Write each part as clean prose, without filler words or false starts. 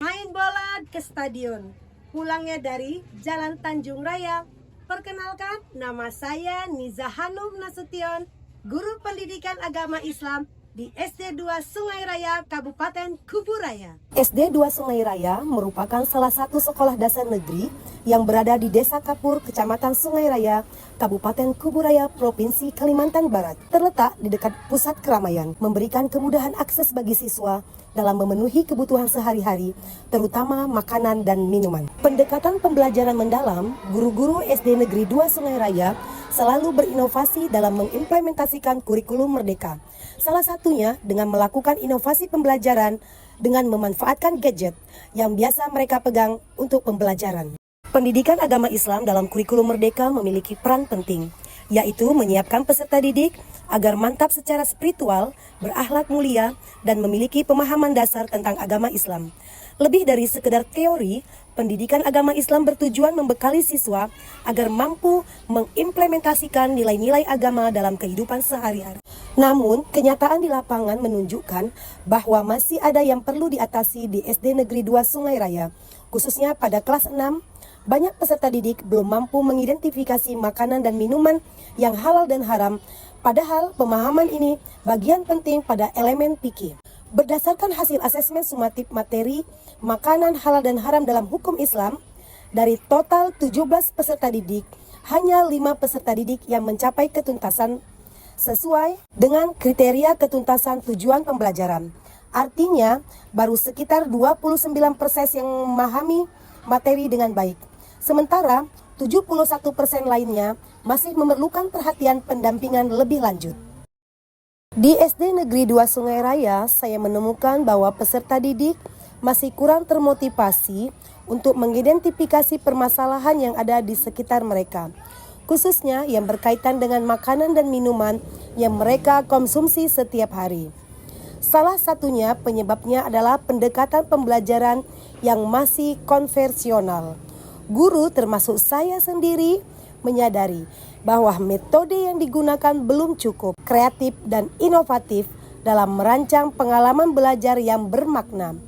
Main bola ke stadion, pulangnya dari Jalan Tanjung Raya. Perkenalkan, nama saya Niza Hanum Nasution, guru pendidikan agama Islam di SD 2 Sungai Raya, Kabupaten Kuburaya. SD 2 Sungai Raya merupakan salah satu sekolah dasar negeri yang berada di Desa Kapur, Kecamatan Sungai Raya, Kabupaten Kuburaya, Provinsi Kalimantan Barat. Terletak di dekat pusat keramaian, memberikan kemudahan akses bagi siswa dalam memenuhi kebutuhan sehari-hari, terutama makanan dan minuman. Pendekatan pembelajaran mendalam, guru-guru SD Negeri 2 Sungai Raya selalu berinovasi dalam mengimplementasikan kurikulum Merdeka. Salah satunya dengan melakukan inovasi pembelajaran dengan memanfaatkan gadget yang biasa mereka pegang untuk pembelajaran. Pendidikan agama Islam dalam kurikulum Merdeka memiliki peran penting, yaitu menyiapkan peserta didik agar mantap secara spiritual, berakhlak mulia, dan memiliki pemahaman dasar tentang agama Islam. Lebih dari sekedar teori, pendidikan agama Islam bertujuan membekali siswa agar mampu mengimplementasikan nilai-nilai agama dalam kehidupan sehari-hari. Namun, kenyataan di lapangan menunjukkan bahwa masih ada yang perlu diatasi di SD Negeri 2 Sungai Raya, khususnya pada kelas 6. Banyak peserta didik belum mampu mengidentifikasi makanan dan minuman yang halal dan haram, padahal pemahaman ini bagian penting pada elemen fikih. Berdasarkan hasil asesmen sumatif materi makanan halal dan haram dalam hukum Islam, dari total 17 peserta didik, hanya 5 peserta didik yang mencapai ketuntasan sesuai dengan kriteria ketuntasan tujuan pembelajaran. Artinya, baru sekitar 29% yang memahami materi dengan baik. Sementara 71% lainnya masih memerlukan perhatian pendampingan lebih lanjut. Di SD Negeri 2 Sungai Raya, saya menemukan bahwa peserta didik masih kurang termotivasi untuk mengidentifikasi permasalahan yang ada di sekitar mereka, khususnya yang berkaitan dengan makanan dan minuman yang mereka konsumsi setiap hari. Salah satunya penyebabnya adalah pendekatan pembelajaran yang masih konvensional. Guru termasuk saya sendiri menyadari bahwa metode yang digunakan belum cukup kreatif dan inovatif dalam merancang pengalaman belajar yang bermakna.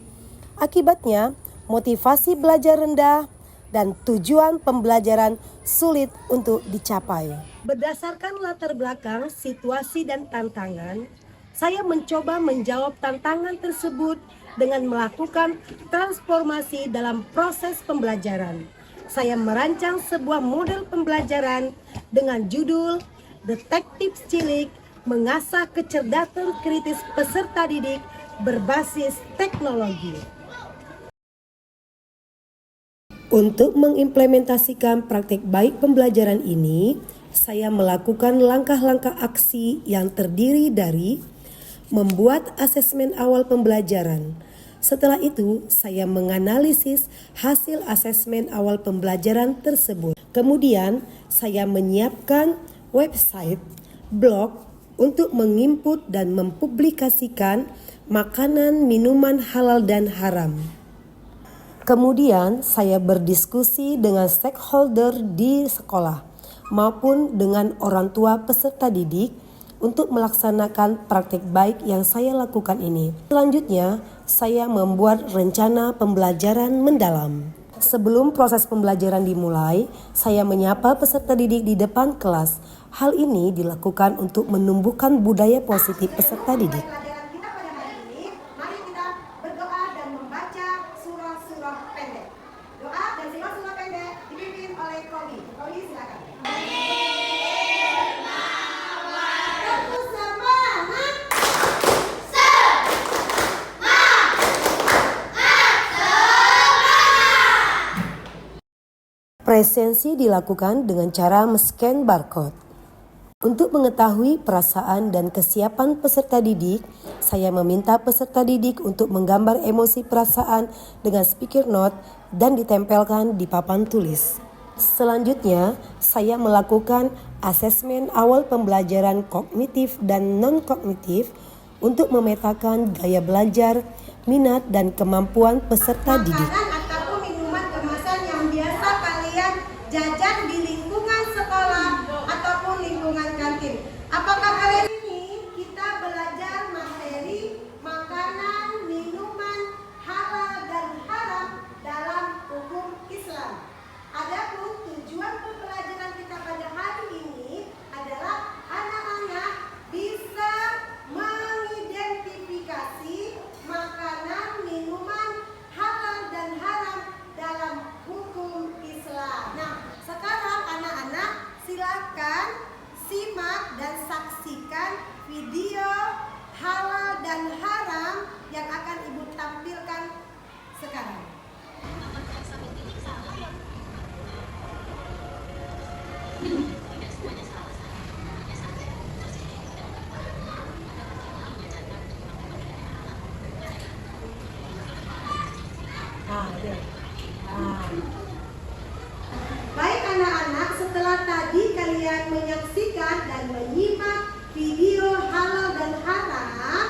Akibatnya, motivasi belajar rendah dan tujuan pembelajaran sulit untuk dicapai. Berdasarkan latar belakang, situasi dan tantangan, saya mencoba menjawab tantangan tersebut dengan melakukan transformasi dalam proses pembelajaran. Saya merancang sebuah model pembelajaran dengan judul Detektif Cilik Mengasah Kecerdasan Kritis Peserta Didik Berbasis Teknologi. Untuk mengimplementasikan praktik baik pembelajaran ini, saya melakukan langkah-langkah aksi yang terdiri dari membuat asesmen awal pembelajaran. Setelah itu, saya menganalisis hasil asesmen awal pembelajaran tersebut. Kemudian, saya menyiapkan website, blog untuk menginput dan mempublikasikan makanan, minuman halal dan haram. Kemudian, saya berdiskusi dengan stakeholder di sekolah maupun dengan orang tua peserta didik untuk melaksanakan praktik baik yang saya lakukan ini. Selanjutnya, saya membuat rencana pembelajaran mendalam. Sebelum proses pembelajaran dimulai, saya menyapa peserta didik di depan kelas. Hal ini dilakukan untuk menumbuhkan budaya positif peserta didik. Mari kita berdoa dan membaca surah-surah pendek. Doa dan surah-surah pendek dipimpin oleh Kobi. Kobi silakan. Presensi dilakukan dengan cara men-scan barcode. Untuk mengetahui perasaan dan kesiapan peserta didik, saya meminta peserta didik untuk menggambar emosi perasaan dengan speaker note dan ditempelkan di papan tulis. Selanjutnya, saya melakukan asesmen awal pembelajaran kognitif dan non-kognitif untuk memetakan gaya belajar, minat, dan kemampuan peserta didik. Jajan di lingkungan sekolah ataupun lingkungan kantin. Apakah hari ini kita belajar materi makanan, minuman halal dan haram? video halal dan haram yang akan Ibu tampilkan sekarang. Baik anak-anak, setelah tadi kalian menyaksikan dan menyimak video halal dan haram,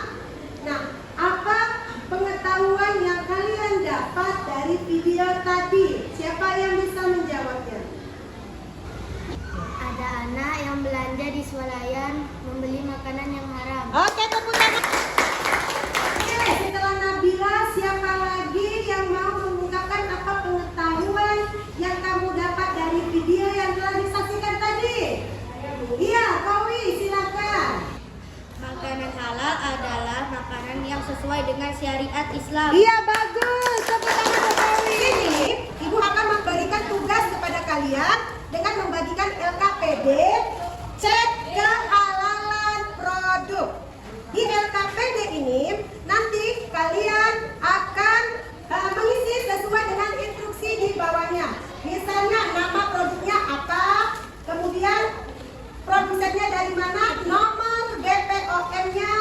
nah apa pengetahuan yang kalian dapat dari video tadi? Siapa yang bisa menjawabnya? Ada anak yang belanja di swalayan membeli makanan yang haram. Oke, tepuk tangan. Oke, setelah Nabila, siapa lagi yang mau mengungkapkan apa pengetahuan yang kamu dapat dari video yang telah disaksikan tadi? Iya, Kowi, silakan. Makanan halal adalah makanan yang sesuai dengan syariat Islam. Iya, bagus. Tepuk tangan untuk Kowi. Ini, Ibu akan memberikan tugas kepada kalian dengan membagikan LKPD, cek kehalalan produk. Di LKPD ini nanti kalian akan mengisi sesuai dengan instruksi di bawahnya. Misalnya nama produknya apa, kemudian produsennya dari mana, nomor BPOM-nya,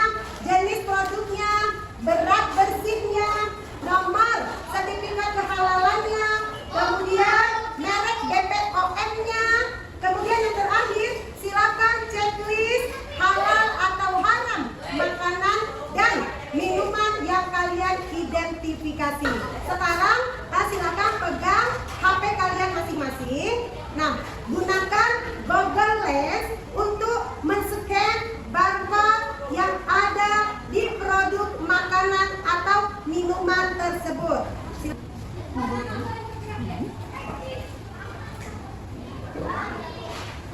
jenis produknya, berat bersihnya, nomor sertifikat kehalalannya, kemudian merek BPOM-nya, kemudian yang terakhir silakan checklist halal atau haram makanan dan minuman yang kalian identifikasi. Sekarang silakan pegang HP kalian masing-masing. Nah, gunakan Google Lens untuk men-scan barcode yang ada di produk makanan atau minuman tersebut.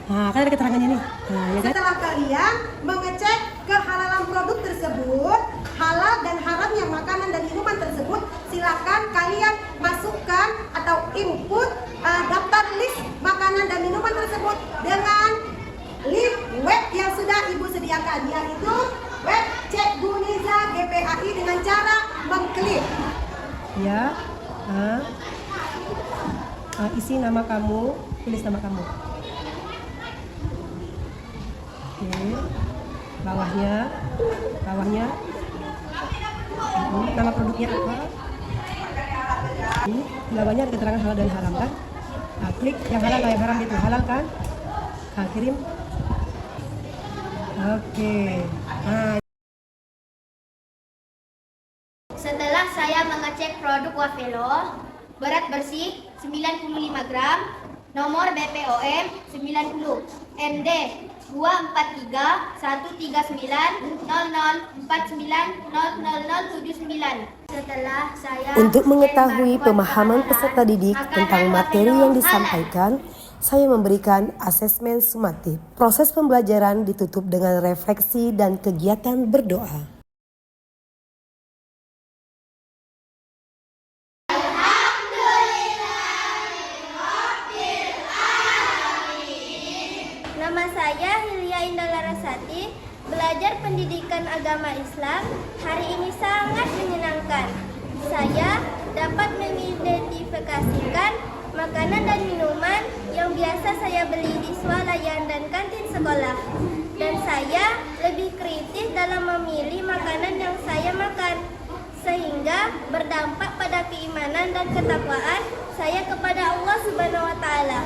Nah, kan ada keterangannya nih. Nah, ya kan? Setelah kalian mengecek kehalalan produk tersebut, halal dan haramnya makanan dan minuman tersebut, silakan kalian masukkan atau input daftar list makanan dan minuman tersebut dengan link web yang sudah Ibu sediakan, yaitu web Cek Guniza GPAI dengan cara mengklik. Ya. Isi nama kamu, tulis nama kamu. Oke. Bawahnya. Nama produknya apa? Ini bawahnya ada keterangan halal dan haram kan? Nah, klik yang halal atau yang haram itu halal kan? Nah, kirim. Oke. Nah, Setelah saya mengecek produk Wafelo, berat bersih 95 gram, nomor BPOM 90, MD 243-139-0049-00079. Setelah saya untuk mengetahui pemahaman peserta didik tentang materi yang disampaikan, saya memberikan asesmen sumatif. Proses pembelajaran ditutup dengan refleksi dan kegiatan berdoa. Nama saya Hilya Indah Larasati, belajar pendidikan agama Islam. Hari ini sangat menyenangkan. Saya dapat mengidentifikasikan makanan dan minuman yang biasa saya beli di swalayan dan kantin sekolah. Dan saya lebih kritis dalam memilih makanan yang saya makan, sehingga berdampak pada keimanan dan ketakwaan saya kepada Allah Subhanahu wa Ta'ala.